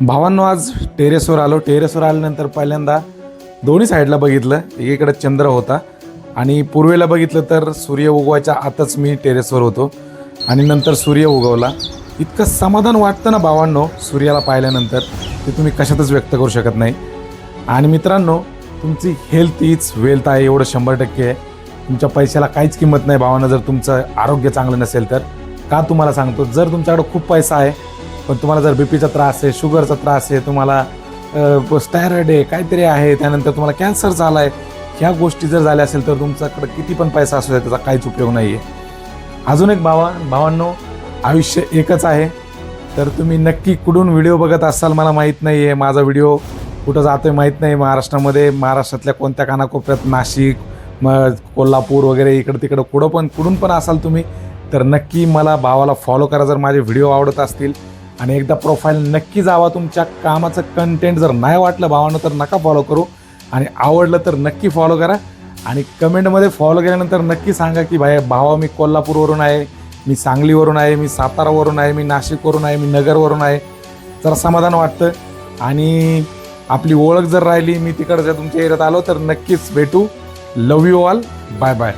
भावांनो, आज टेरेसवर आलो. टेरेसवर आल्यानंतर पहिल्यांदा दोन्ही साईडला बघितलं. एकीकडे चंद्र होता आणि पूर्वेला बघितलं तर सूर्य उगवायच्या आतच मी टेरेसवर होतो आणि नंतर सूर्य उगवला. इतकं समाधान वाटतं ना भावांनो सूर्याला पाहिल्यानंतर, ते तुम्ही कशातच व्यक्त करू शकत नाही. आणि मित्रांनो, तुमची हेल्थ इज वेल्थ आहे एवढं 100% आहे. तुमच्या पैशाला काहीच किंमत नाही भावांनो, जर तुमचं आरोग्य चांगलं नसेल तर. का तुम्हाला सांगतो, जर तुमच्याकडे खूप पैसा आहे पण तुम्हाला जर बीपीचा त्रास आहे, शुगरचा त्रास आहे, तुम्हाला स्टायरॉइड आहे, काहीतरी आहे, त्यानंतर तुम्हाला कॅन्सर झाला आहे, ह्या गोष्टी जर झाल्या असेल तर तुमच्याकडे किती पण पैसा असू द्या त्याचा काहीच उपयोग नाही आहे. अजून एक भावांनो, आयुष्य एकच आहे. तर तुम्ही नक्की कुठून व्हिडिओ बघत असाल मला माहीत नाही आहे. माझा व्हिडिओ कुठं जातो आहे माहीत नाही. महाराष्ट्रातल्या कोणत्या कानाकोपऱ्यात, नाशिक, कोल्हापूर वगैरे इकडं तिकडं कुठून पण असाल तुम्ही, तर नक्की मला भावाला फॉलो करा जर माझे व्हिडिओ आवडत असतील. आणि एकदा प्रोफाईल नक्की जावा. तुमच्या कामाचं कंटेंट जर नाही वाटलं भावांनो तर नका फॉलो करू, आणि आवडलं तर नक्की फॉलो करा. आणि कमेंटमध्ये फॉलो केल्यानंतर नक्की सांगा की भावा मी कोल्हापूरवरून आहे, मी सांगलीवरून आहे, मी सातारावरून आहे, मी नाशिकवरून आहे, मी नगरवरून आहे. जरा समाधान वाटतं. आणि आपली ओळख जर राहिली, मी तिकडच्या तुमच्या एरियात आलो तर नक्कीच भेटू. Love you all. Bye bye.